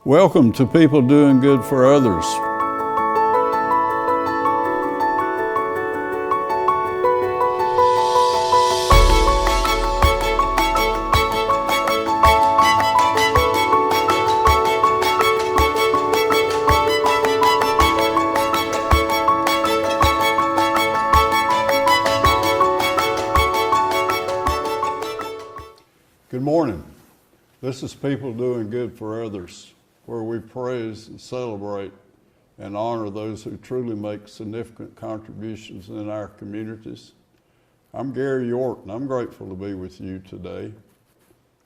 Welcome to People Doing Good for Others. Good morning. This is People Doing Good for Others, where we praise and celebrate and honor those who truly make significant contributions in our communities. I'm Gary York, and I'm grateful to be with you today.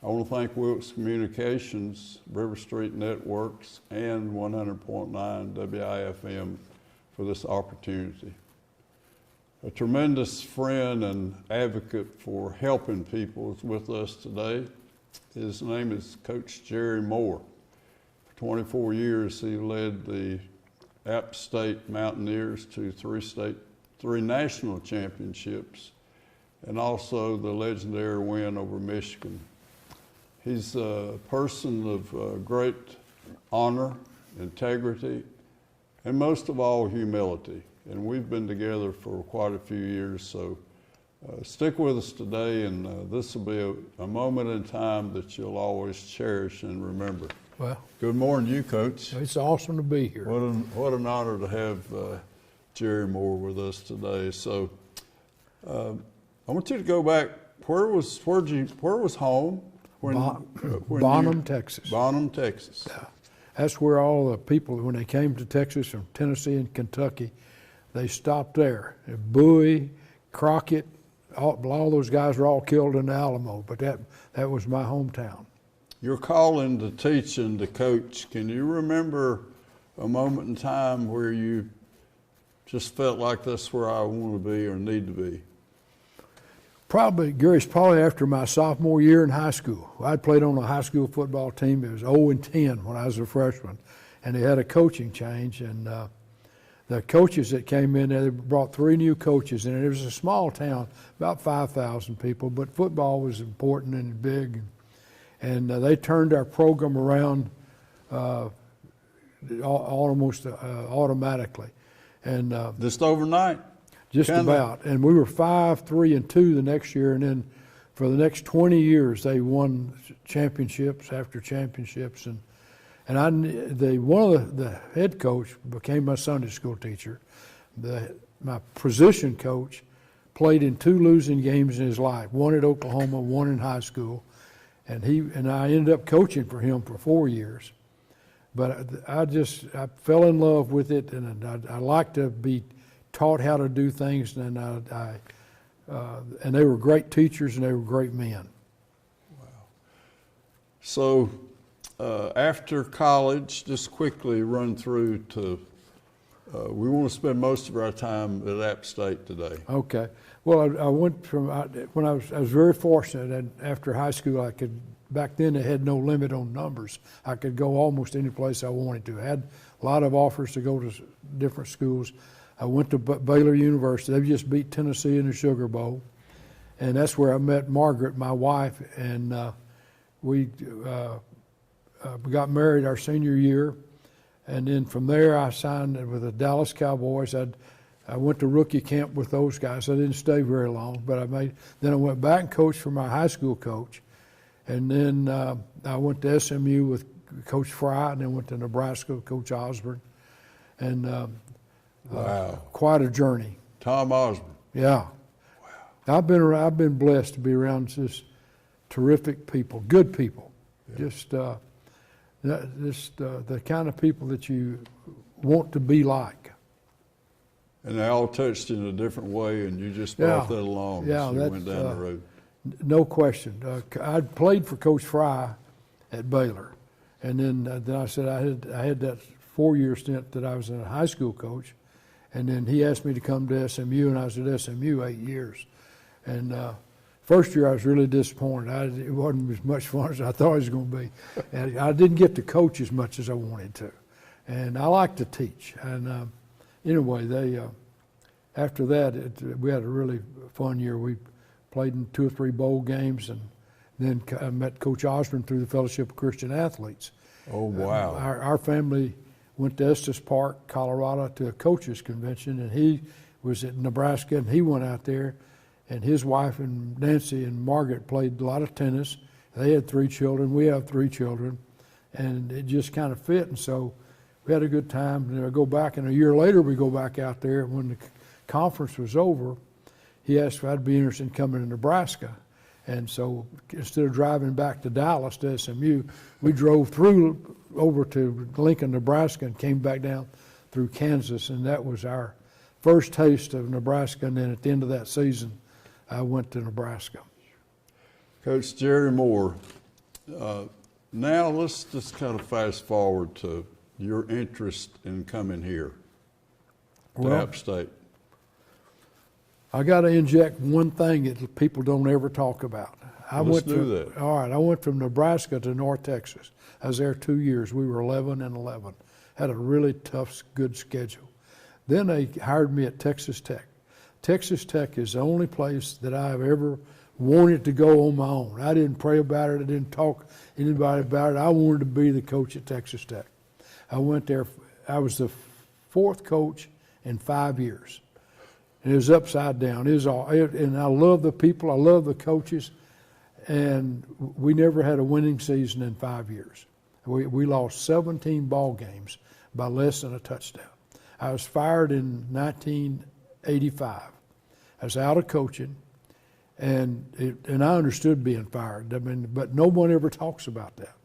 I want to thank Wilkes Communications, RiverStreet Networks, and 100.9 WIFM for this opportunity. A tremendous friend and advocate for helping people is with us today. His name is Coach Jerry Moore. For 24 years, he led the App State Mountaineers to three national championships, and also the legendary win over Michigan. He's a person of great honor, integrity, and most of all, humility. And we've been together for quite a few years, so stick with us today, and this will be a moment in time that you'll always cherish and remember. Well, good morning to you, Coach. It's awesome to be here. What an honor to have Jerry Moore with us today. So I want you to go back. Where was home? Bonham, Texas. Bonham, Texas. Yeah. That's where all the people, when they came to Texas from Tennessee and Kentucky, they stopped there. Bowie, Crockett, all those guys were all killed in the Alamo, but that was my hometown. Your calling to teach and to coach, can you remember a moment in time where you just felt like that's where I want to be or need to be? Gary's probably after my sophomore year in high school. I'd played on a high school football team. It was 0-10 when I was a freshman, and they had a coaching change, and the coaches that came in there, they brought 3 new coaches in. It was a small town, about 5,000 people, but football was important and big. And they turned our program around almost automatically. And just overnight? Just about. And we were 5-3-2 the next year, and then for the next 20 years, they won championships after championships. And one of the head coach became my Sunday school teacher. My position coach played in 2 losing games in his life, one at Oklahoma, one in high school, and I ended up coaching for him for 4 years. But I fell in love with it, and I like to be taught how to do things, and and they were great teachers and they were great men. Wow. So. After college, just quickly run through to, we want to spend most of our time at App State today. Okay. Well, I went from, when I was very fortunate, and after high school back then they had no limit on numbers. I could go almost any place I wanted to. I had a lot of offers to go to different schools. I went to Baylor University. They just beat Tennessee in the Sugar Bowl. And that's where I met Margaret, my wife, and we got married our senior year, and then from there I signed with the Dallas Cowboys. I went to rookie camp with those guys. I didn't stay very long, but then I went back and coached for my high school coach, and then I went to SMU with Coach Fry, and then went to Nebraska with Coach Osborne, and wow, quite a journey. Tom Osborne. Yeah. Wow. I've been blessed to be around just terrific people, good people, yeah. Just the kind of people that you want to be like. And they all touched you in a different way, and you just brought that along as you went down the road. No question. I'd played for Coach Fry at Baylor, and then I said I had that 4-year stint that I was a high school coach, and then he asked me to come to SMU, and I was at SMU 8 years. And first year I was really disappointed. It wasn't as much fun as I thought it was going to be. And I didn't get to coach as much as I wanted to. And I like to teach. And anyway, after that, we had a really fun year. We played in 2 or 3 bowl games, and then I met Coach Osborne through the Fellowship of Christian Athletes. Oh, wow. Our family went to Estes Park, Colorado, to a coaches convention, and he was at Nebraska, and he went out there, and his wife and Nancy and Margaret played a lot of tennis. They had 3 children. We have 3 children, and it just kind of fit. And so we had a good time. And I go back, and a year later we go back out there. When the conference was over, he asked if I'd be interested in coming to Nebraska. And so instead of driving back to Dallas to SMU, we drove through over to Lincoln, Nebraska, and came back down through Kansas. And that was our first taste of Nebraska. And then at the end of that season, I went to Nebraska. Coach Jerry Moore, now let's just kind of fast forward to your interest in coming here to App State. I got to inject one thing that people don't ever talk about. Let's do that. All right, I went from Nebraska to North Texas. I was there 2 years. We were 11-11. Had a really tough, good schedule. Then they hired me at Texas Tech. Texas Tech is the only place that I've ever wanted to go on my own. I didn't pray about it. I didn't talk to anybody about it. I wanted to be the coach at Texas Tech. I went there. I was the 4th coach in 5 years. And it was upside down. And I love the people. I love the coaches. And we never had a winning season in 5 years. We lost 17 ball games by less than a touchdown. I was fired in 1985. I was out of coaching, and I understood being fired. I mean, but no one ever talks about that.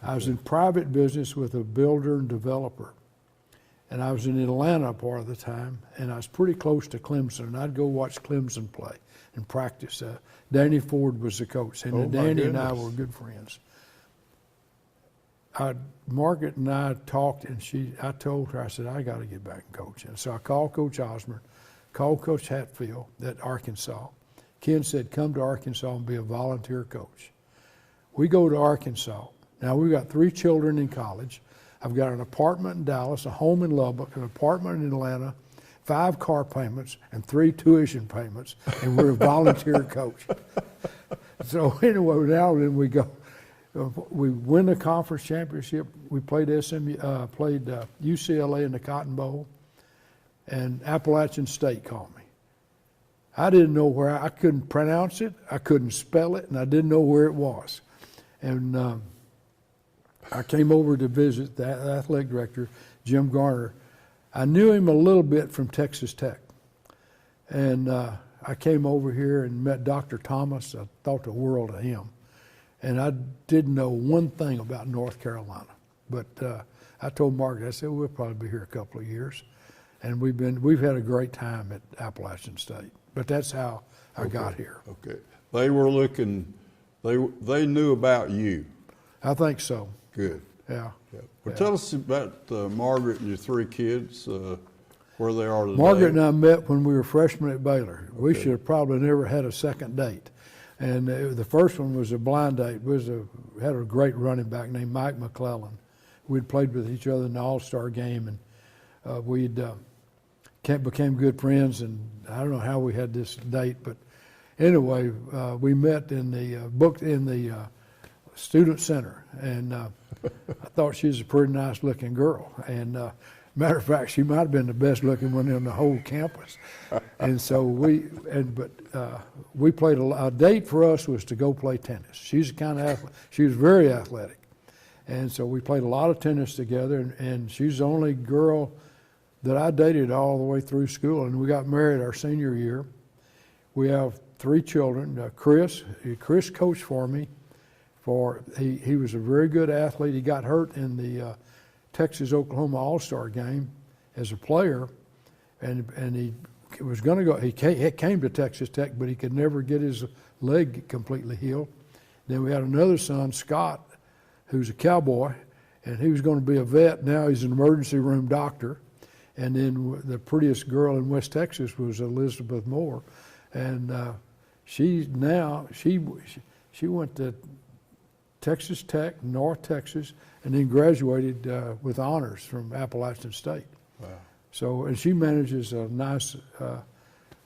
I was in private business with a builder and developer. And I was in Atlanta part of the time, and I was pretty close to Clemson. And I'd go watch Clemson play and practice. Danny Ford was the coach, and Danny and I were good friends. Margaret and I talked, and I told her, I said, I got to get back and coach. And so I called Coach Osborne, called Coach Hatfield at Arkansas. Ken said, come to Arkansas and be a volunteer coach. We go to Arkansas. Now, we've got 3 children in college. I've got an apartment in Dallas, a home in Lubbock, an apartment in Atlanta, 5 car payments, and 3 tuition payments, and we're a volunteer coach. So anyway, now then we go. We win the conference championship. We played UCLA in the Cotton Bowl, and Appalachian State called me. I didn't know where. I couldn't pronounce it. I couldn't spell it, and I didn't know where it was. And I came over to visit the athletic director, Jim Garner. I knew him a little bit from Texas Tech. And I came over here and met Dr. Thomas. I thought the world of him. And I didn't know one thing about North Carolina. But I told Margaret, I said, we'll probably be here a couple of years. And we've had a great time at Appalachian State. But that's how I got here. Okay. They were looking, they knew about you. I think so. Good. Yeah. Well, tell us about Margaret and your 3 kids, where they are today. Margaret and I met when we were freshmen at Baylor. We should have probably never had a second date. And the first one was a blind date. We had a great running back named Mike McClellan. We'd played with each other in the All-Star game, and we'd became good friends. And I don't know how we had this date, but anyway, we met in the student center, and I thought she was a pretty nice looking girl. And matter of fact, she might have been the best looking one in the whole campus. And so we played a date for us was to go play tennis. She's the kind of athlete, she was very athletic. And so we played a lot of tennis together, and she's the only girl that I dated all the way through school. And we got married our senior year. We have 3 children. Chris coached for me. He was a very good athlete. He got hurt in the Texas-Oklahoma All-Star game as a player, and he was going to go. He came to Texas Tech, but he could never get his leg completely healed. Then we had another son, Scott, who's a cowboy, and he was going to be a vet. Now he's an emergency room doctor. And then the prettiest girl in West Texas was Elizabeth Moore, and she went to Texas Tech, North Texas, and then graduated with honors from Appalachian State. Wow. So, and she manages a nice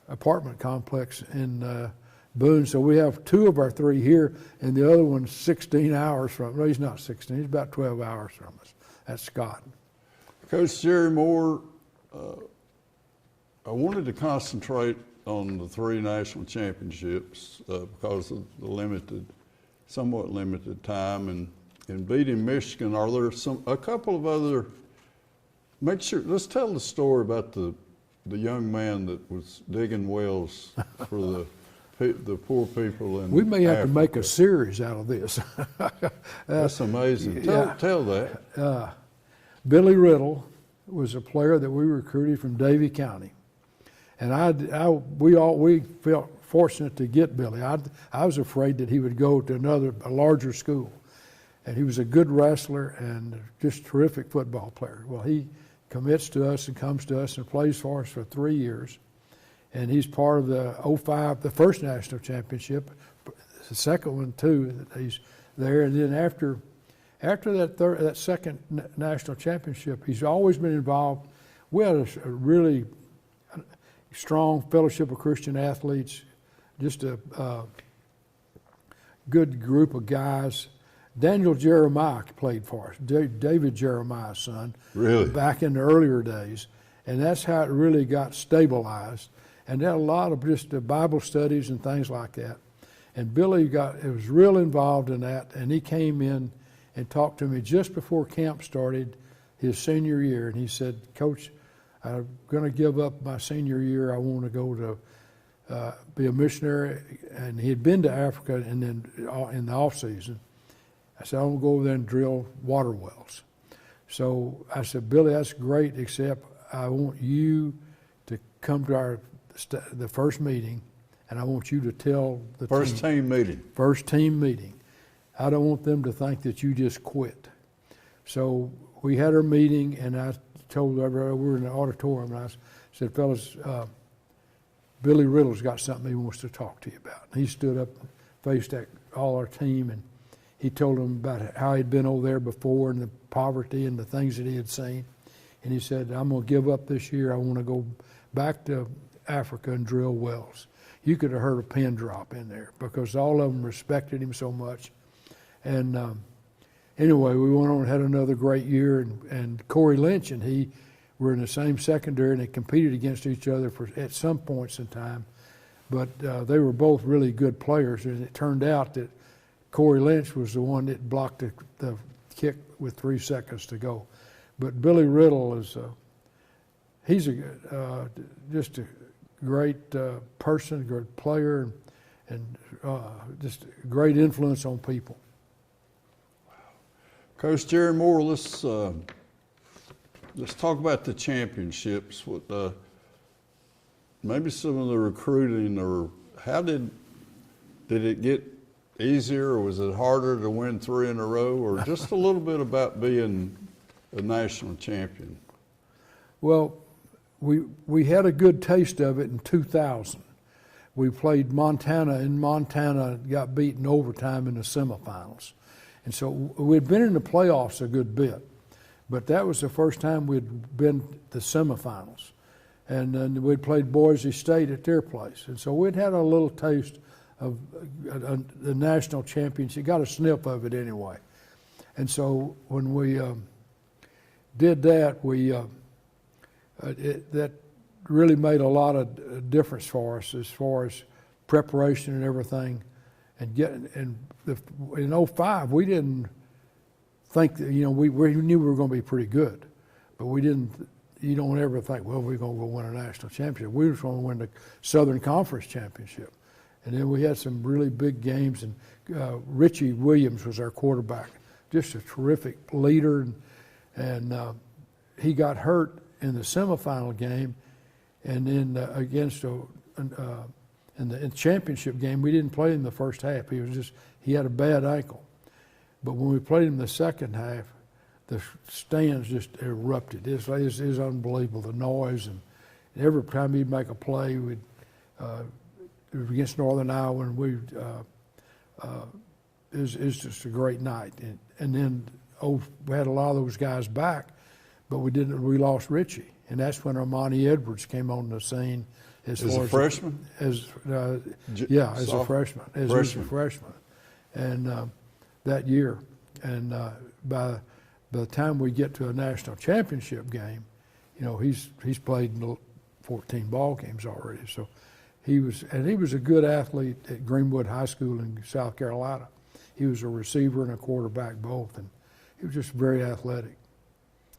apartment complex in Boone. So we have two of our three here, and the other one's 16 hours from. No, he's not 16. He's about 12 hours from us. That's Scott. Coach Jerry Moore, I wanted to concentrate on the 3 national championships because of the somewhat limited time, and beating Michigan. Are there a couple of other? Let's tell the story about the young man that was digging wells for the poor people in We may have Africa. to make a series out of this. That's amazing. Yeah. Tell that. Billy Riddle was a player that we recruited from Davie County, and we felt fortunate to get Billy. I was afraid that he would go to a larger school, and he was a good wrestler and just a terrific football player. Well, he commits to us and comes to us and plays for us for 3 years, and he's part of the 05, the first national championship, the second one too. He's there, and then after that second national championship, he's always been involved. We had a really strong fellowship of Christian athletes, just a good group of guys. Daniel Jeremiah played for us, David Jeremiah's son, Really? back in the earlier days, and that's how it really got stabilized. And there a lot of just Bible studies and things like that. And Billy was real involved in that, and he came in and talked to me just before camp started his senior year, and he said, "Coach, I'm going to give up my senior year. I want to go to be a missionary." And he had been to Africa, and then in the off season, I said, "I want to go over there and drill water wells." So I said, "Billy, that's great, except I want you to come to the first meeting, and I want you to tell the First team meeting. First team meeting. I don't want them to think that you just quit." So we had our meeting, and I told everybody, we were in the auditorium, and I said, "Fellas, Billy Riddle's got something he wants to talk to you about." And he stood up and faced all our team, and he told them about how he'd been over there before and the poverty and the things that he had seen. And he said, "I'm going to give up this year. I want to go back to Africa and drill wells." You could have heard a pin drop in there because all of them respected him so much. And anyway, we went on and had another great year. And Corey Lynch and he were in the same secondary, and they competed against each other at some points in time. But they were both really good players, and it turned out that Corey Lynch was the one that blocked the kick with 3 seconds to go. But Billy Riddle he's just a great person, great player, and just a great influence on people. Coach Jerry Moore, let's talk about the championships. With maybe some of the recruiting, or how did it get easier, or was it harder to win 3 in a row, or just a little bit about being a national champion? Well, we had a good taste of it in 2000. We played Montana, and Montana got beaten overtime in the semifinals. And so we'd been in the playoffs a good bit, but that was the first time we'd been to the semifinals. And then we'd played Boise State at their place. And so we'd had a little taste of the national championship, got a sniff of it anyway. And so when we did that, that really made a lot of difference for us as far as preparation and everything. In 05, we didn't think that, we knew we were going to be pretty good, but we didn't. You don't ever think, well, we're going to go win a national championship. We were going to win the Southern Conference championship. And then we had some really big games, and Richie Williams was our quarterback, just a terrific leader, and he got hurt in the semifinal game, and then against in the championship game, we didn't play him the first half. He had a bad ankle. But when we played him the second half, the stands just erupted. It was unbelievable, the noise. And every time he'd make a play, it was against Northern Iowa, and it was just a great night. And then we had a lot of those guys back, but we lost Richie. And that's when Armani Edwards came on the scene As a freshman? As a freshman. As a freshman. And that year. And by the time we get to a national championship game, you know, he's played 14 ball games already. So he was a good athlete at Greenwood High School in South Carolina. He was a receiver and a quarterback both, and he was just very athletic.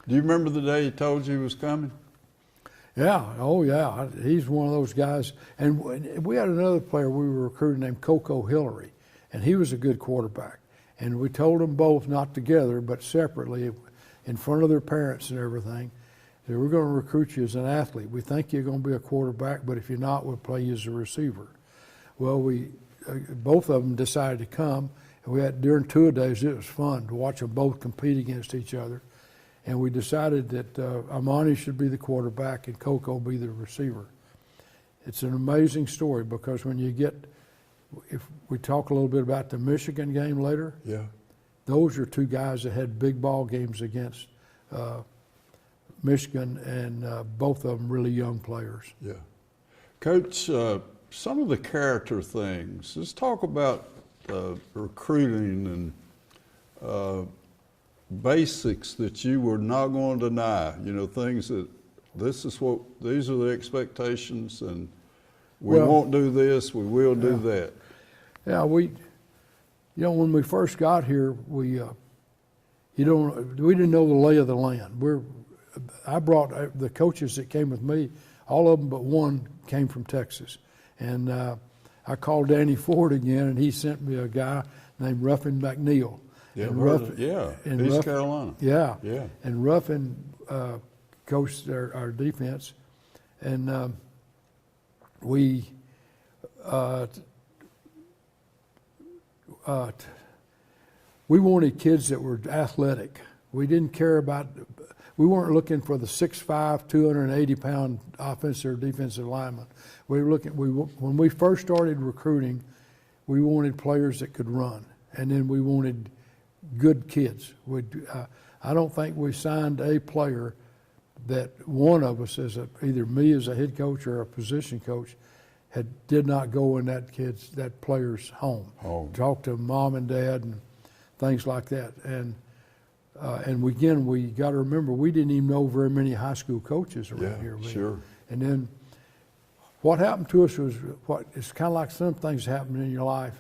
Do you remember the day he told you he was coming? Yeah, oh yeah, he's one of those guys. And we had another player we were recruiting named Coco Hillary, and he was a good quarterback. And we told them both, not together, but separately, in front of their parents and everything, that we're going to recruit you as an athlete. We think you're going to be a quarterback, but if you're not, we'll play you as a receiver. Well, both of them decided to come. And during 2 days, it was fun to watch them both compete against each other. And we decided that Amani should be the quarterback and Coco be the receiver. It's an amazing story because when you get, if we talk a little bit about the Michigan game later, yeah, those are two guys that had big ball games against Michigan, and both of them really young players. Yeah. Coach, some of the character things, let's talk about recruiting and basics that you were not going to deny, you know, things that these are the expectations, and we won't do this, we will do that. Yeah, you know, when we first got here, we didn't know the lay of the land. I brought the coaches that came with me, all of them but one came from Texas. And I called Danny Ford again, and he sent me a guy named Ruffin McNeil. Yeah, in East Carolina. Yeah, yeah. And Ruffin coached our defense, and we wanted kids that were athletic. We didn't care about. We weren't looking for the 6'5", 280-pound offensive or defensive lineman. We were looking. When we first started recruiting, we wanted players that could run, and then we wanted good kids. I don't think we signed a player that one of us, either me as a head coach or a position coach, did not go in that player's home. Talk to mom and dad and things like that. And again, we got to remember, we didn't even know very many high school coaches around here. Sure. And then what happened to us was it's kind of like some things happen in your life.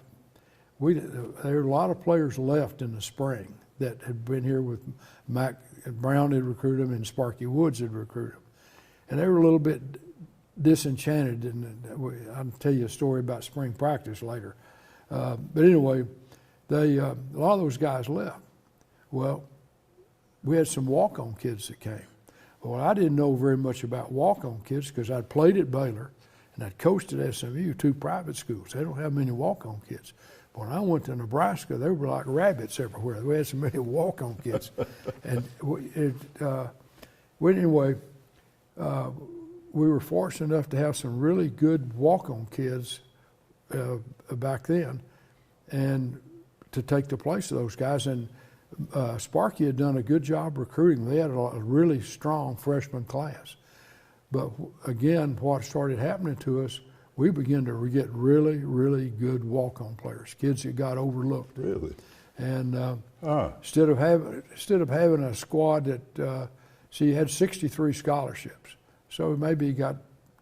There were a lot of players left in the spring that had been here with Mac Brown had recruited them and Sparky Woods had recruited them. And they were a little bit disenchanted, and I'll tell you a story about spring practice later. But anyway, a lot of those guys left. Well, we had some walk-on kids that came. Well, I didn't know very much about walk-on kids because I'd played at Baylor and I'd coached at SMU, two private schools. They don't have many walk-on kids. When I went to Nebraska, they were like rabbits everywhere. We had so many walk-on kids. And anyway, we were fortunate enough to have some really good walk-on kids back then, and to take the place of those guys. And Sparky had done a good job recruiting. They had a really strong freshman class. But again, what started happening to us, we began to get really, really good walk-on players, kids that got overlooked. Really? And instead of having a squad that, you had 63 scholarships. So maybe you got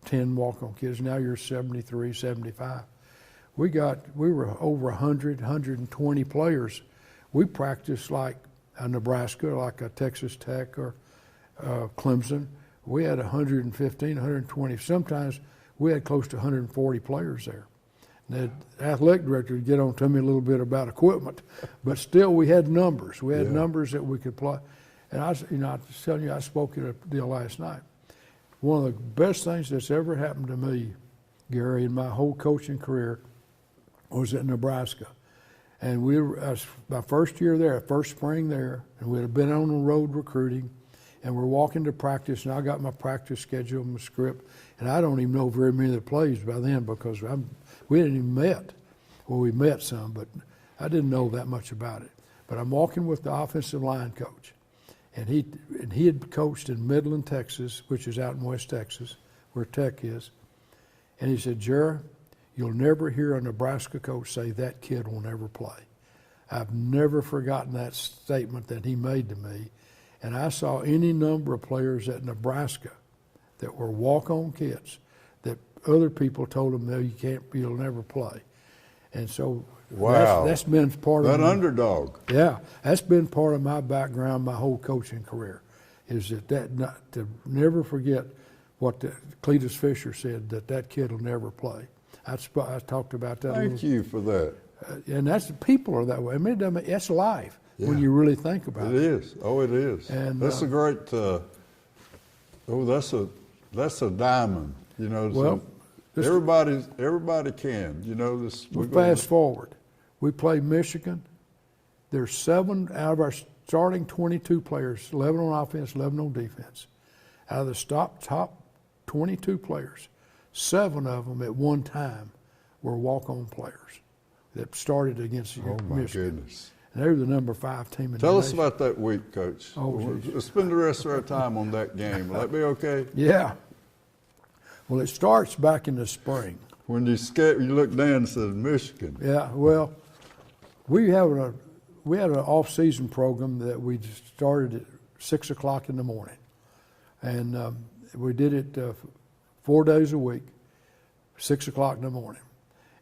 10 walk-on kids. Now you're 73, 75. We were over 100, 120 players. We practiced like a Nebraska, like a Texas Tech or Clemson. We had 115, 120. Sometimes we had close to 140 players there. And the athletic director would get on to me a little bit about equipment, but still we had numbers. We had numbers that we could play. And I was telling you, I spoke at a deal last night. One of the best things that's ever happened to me, Gary, in my whole coaching career was at Nebraska. And my first year there, first spring there, and we had been on the road recruiting, and we're walking to practice, and I got my practice schedule and my script, and I don't even know very many of the plays by then because we hadn't even met. Well, we met some, but I didn't know that much about it. But I'm walking with the offensive line coach, and he had coached in Midland, Texas, which is out in West Texas, where Tech is. And he said, Jerry, you'll never hear a Nebraska coach say that kid will never play. I've never forgotten that statement that he made to me. And I saw any number of players at Nebraska that were walk-on kids that other people told them, no, you can't, you'll never play. And so wow, that's been part of that underdog. Yeah, that's been part of my background, my whole coaching career, is that not to never forget what Cletus Fisher said, that kid will never play. I talked about that. Thank you for that. And that's people are that way. I mean, that's life when you really think about it. It is. Oh, it is. And that's a great. That's a diamond. You know. Well, everybody can. You know this. We'll fast forward. We play Michigan. There's 7 out of our starting 22 players, 11 on offense, 11 on defense. Out of the top 22 players, 7 of them at one time were walk-on players that started against oh my Michigan. Goodness. And they were the number 5 team in Tell the us nation. about that week, Coach. Let's spend the rest of our time on that game. Will that be okay? Yeah. Well, it starts back in the spring. When you look down and said Michigan. Yeah, well, we had an off-season program that we started at 6 o'clock in the morning. And we did it 4 days a week, 6 o'clock in the morning.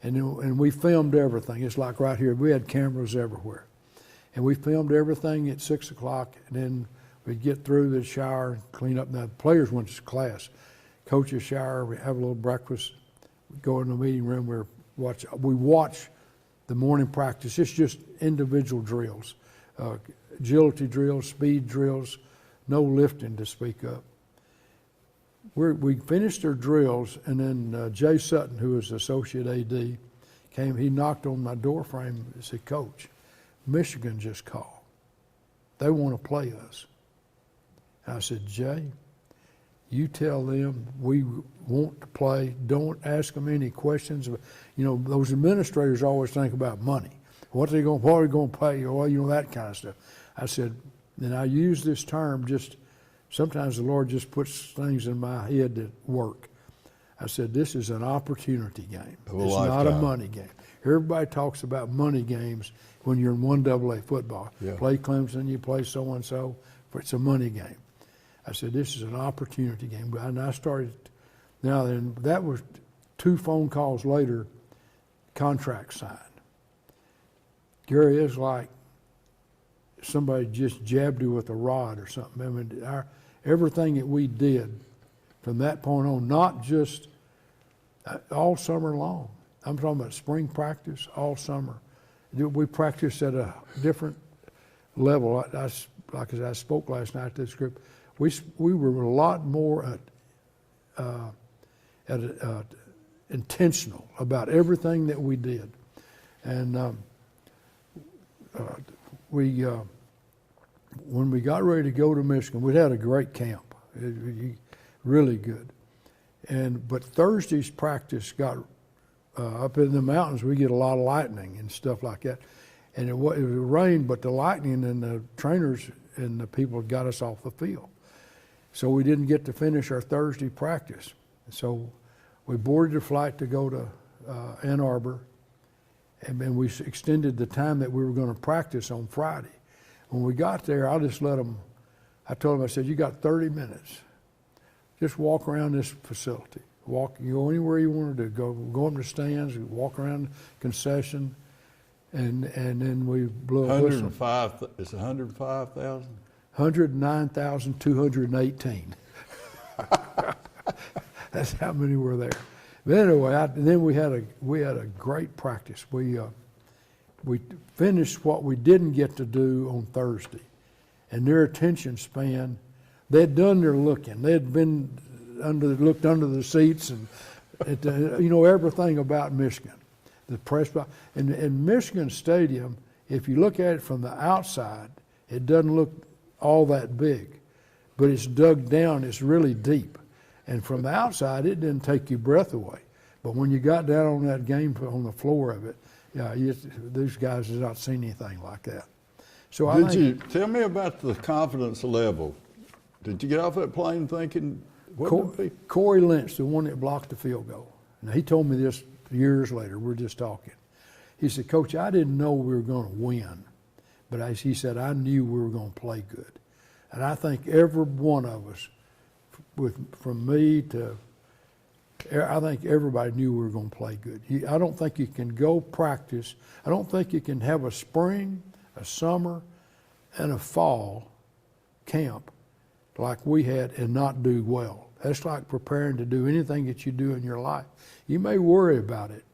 And we filmed everything. It's like right here. We had cameras everywhere. And we filmed everything at 6 o'clock. And then we'd get through the shower and clean up. Now, the players went to class. Coaches shower, we have a little breakfast, we go in the meeting room, we watch the morning practice. It's just individual drills, agility drills, speed drills, no lifting to speak of. We finished our drills, and then Jay Sutton, who was associate AD, came. He knocked on my door frame and said, Coach, Michigan just called. They want to play us. And I said, Jay, you tell them we want to play. Don't ask them any questions. You know, those administrators always think about money. What are they going to pay you? Well, you know, that kind of stuff. I said, and I use this term just, sometimes the Lord just puts things in my head that work. I said, this is an opportunity game. It's not a money game. Everybody talks about money games when you're in 1AA football. Yeah. Play Clemson, you play so-and-so. It's a money game. I said, this is an opportunity game. And I started, now then, that was 2 phone calls later, contract signed. Gary, is like somebody just jabbed you with a rod or something. I mean, everything that we did from that point on, not just all summer long. I'm talking about spring practice all summer. We practiced at a different level. Like I spoke last night to this group. We were a lot more intentional about everything that we did, and when we got ready to go to Michigan, we had a great camp, really good, but Thursday's practice got up in the mountains. We get a lot of lightning and stuff like that, and it rained, but the lightning and the trainers and the people got us off the field. So we didn't get to finish our Thursday practice. So we boarded a flight to go to Ann Arbor, and then we extended the time that we were going to practice on Friday. When we got there, I just let them, I told them, I said, you got 30 minutes. Just walk around this facility. You go anywhere you want to do. Go up to the stands, walk around concession, and then we blew a whistle. It's 105,000? 109,218. That's how many were there. But anyway, then we had a great practice. We finished what we didn't get to do on Thursday, and their attention span, they'd done their looking. They'd been looked under the seats and everything about Michigan. The press box in Michigan Stadium. If you look at it from the outside, it doesn't look all that big, but it's dug down, it's really deep. And from the outside, it didn't take your breath away. But when you got down on that game, on the floor of it, these guys have not seen anything like that. So you tell me about the confidence level? Did you get off that plane thinking, Corey Lynch, the one that blocked the field goal, Now, he told me this years later. We're just talking. He said, Coach, I didn't know we were going to win, but he said, I knew we were going to play good. And I think every one of us, from me to, I think everybody knew we were going to play good. I don't think you can go practice. I don't think you can have a spring, a summer, and a fall camp like we had and not do well. That's like preparing to do anything that you do in your life. You may worry about it,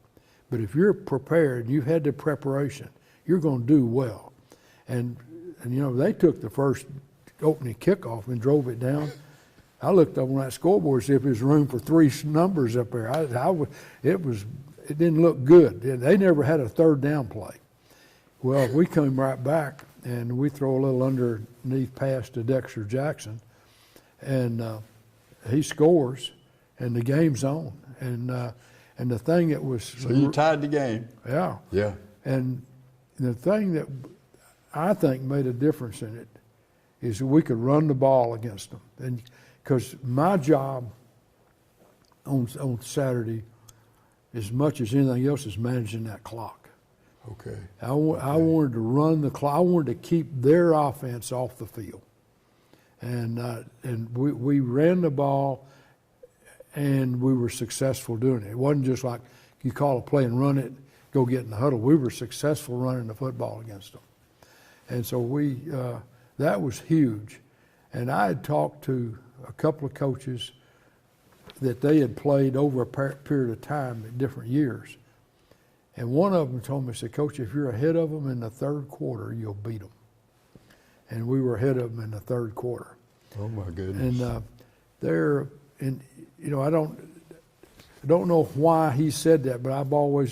but if you're prepared, you've had the preparation, you're going to do well. And you know, they took the first opening kickoff and drove it down. I looked up on that scoreboard to see if there's room for 3 numbers up there. It didn't look good. They never had a third down play. Well, we came right back and we throw a little underneath pass to Dexter Jackson, and he scores, and the game's on. And the thing that was so you tied the game. Yeah. Yeah. And the thing that I think made a difference in it is that we could run the ball against them. And because my job on Saturday, as much as anything else, is managing that clock. Okay. I wanted to run the clock. I wanted to keep their offense off the field. And we ran the ball, and we were successful doing it. It wasn't just like you call a play and run it, go get in the huddle. We were successful running the football against them. And so that was huge. And I had talked to a couple of coaches that they had played over a period of time in different years. And one of them told me, said, Coach, if you're ahead of them in the third quarter, you'll beat them. And we were ahead of them in the third quarter. Oh, my goodness. And I don't know why he said that, but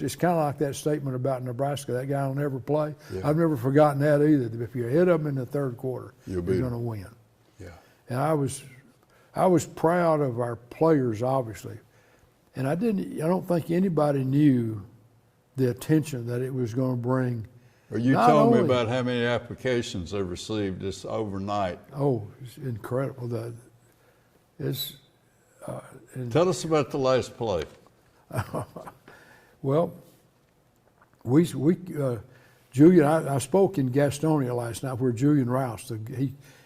it's kind of like that statement about Nebraska, that guy will never play. Yeah. I've never forgotten that either. If you're ahead of them in the third quarter, you're going to win. Yeah. And I was proud of our players, obviously. And I don't think anybody knew the attention that it was going to bring. Well, you told me about how many applications they received just overnight. Oh, it's incredible. Tell us about the last play. Well, Julian, I spoke in Gastonia last night where Julian Rouse,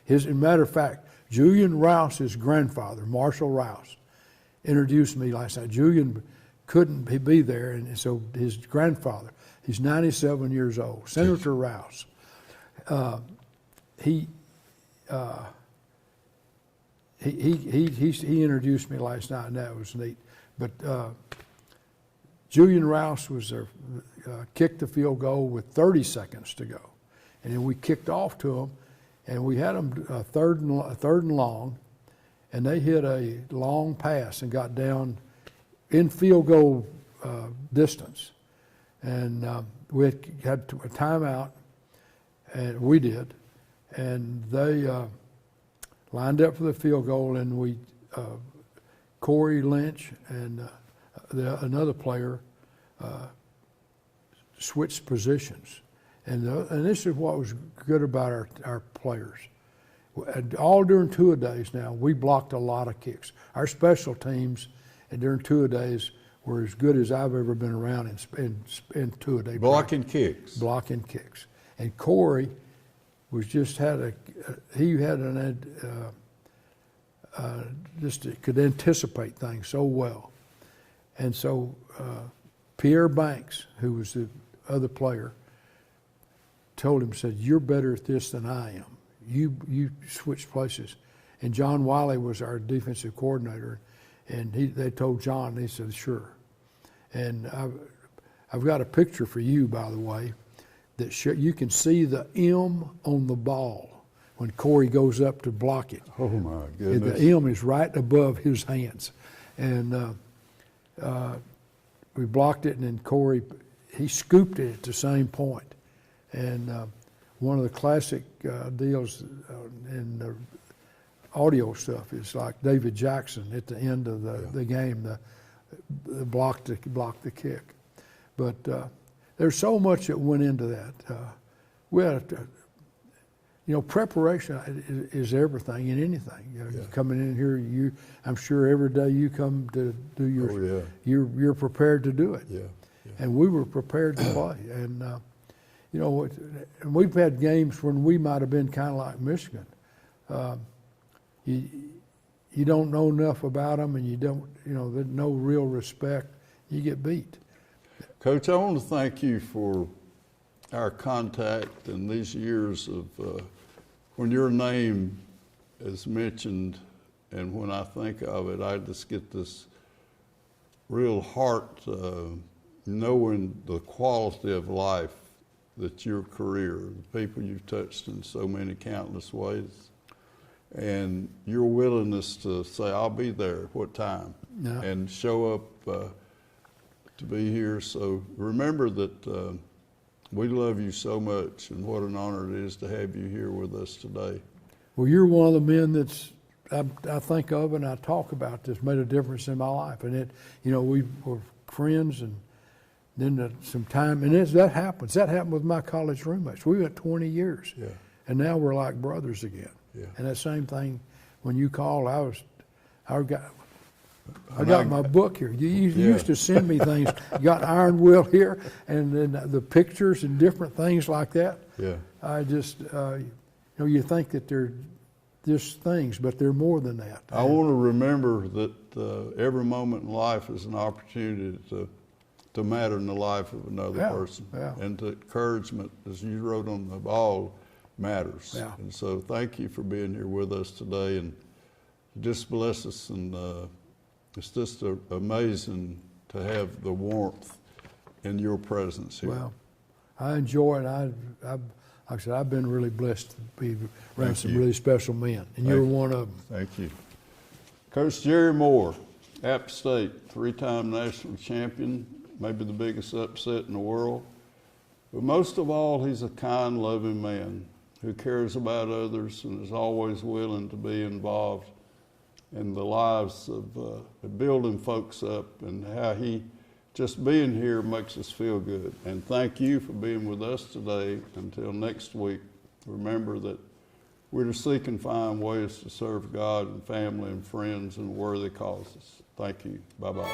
as a matter of fact, Julian Rouse's grandfather, Marshall Rouse, introduced me last night. Julian couldn't be there, and so his grandfather, he's 97 years old, Senator Rouse. He introduced me last night, and that was neat. But Julian Rouse kicked the field goal with 30 seconds to go, and then we kicked off to him, and we had them third and long, and they hit a long pass and got down in field goal distance, and we had a timeout, and we did, and they lined up for the field goal, and we Corey Lynch and another player switched positions, and this is what was good about our players. All during two-a-days now, we blocked a lot of kicks. Our special teams and during two-a-days were as good as I've ever been around in two-a-day. Blocking kicks. Blocking kicks. And Corey could anticipate things so well. And so Pierre Banks, who was the other player, told him, said, you're better at this than I am. You switch places. And John Wiley was our defensive coordinator, and they told John, and he said, sure. And I've got a picture for you, by the way, that you can see the M on the ball when Corey goes up to block it. Oh, my goodness. The M is right above his hands. And we blocked it, and then Corey, he scooped it at the same point. And one of the classic deals in the audio stuff is like David Jackson at the end of the game, the block the kick. But there's so much that went into that. preparation is everything in anything. Yeah. You coming in here, I'm sure every day you come to do your, Oh, you're prepared to do it. yeah. And we were prepared to play. And, and we've had games when we might have been kind of like Michigan. You don't know enough about them, and you don't, there's no real respect. You get beat. Coach, I want to thank you for our contact and these years of when your name is mentioned, and when I think of it, I just get this real heart knowing the quality of life that your career, the people you've touched in so many countless ways, and your willingness to say, I'll be there at what time, Yeah. and show up to be here. So remember that we love you so much, and what an honor it is to have you here with us today. Well, you're one of the men that's I think of and I talk about that's made a difference in my life. And we were friends, and then some time, and that happens. That happened with my college roommates. We went 20 years, Yeah. and now we're like brothers again. Yeah. And that same thing, when you called, I got my book here. You used to send me things. You got Iron Will here, and then the pictures and different things like that. Yeah. I just, you think that they're just things, but they're more than that. I want to remember that every moment in life is an opportunity to matter in the life of another person. Yeah. And the encouragement, as you wrote on the ball, matters. Yeah. And so thank you for being here with us today, and just bless us. And it's just amazing to have the warmth in your presence here. Well, I enjoy it. Like I said, I've been really blessed to be around some really special men, and you're one of them. Thank you. Coach Jerry Moore, App State, 3-time national champion, maybe the biggest upset in the world. But most of all, he's a kind, loving man who cares about others and is always willing to be involved in the lives of building folks up, and how he just being here makes us feel good. And thank you for being with us today. Until next week, remember that we're to seek and find ways to serve God and family and friends and worthy causes. Thank you. Bye-bye.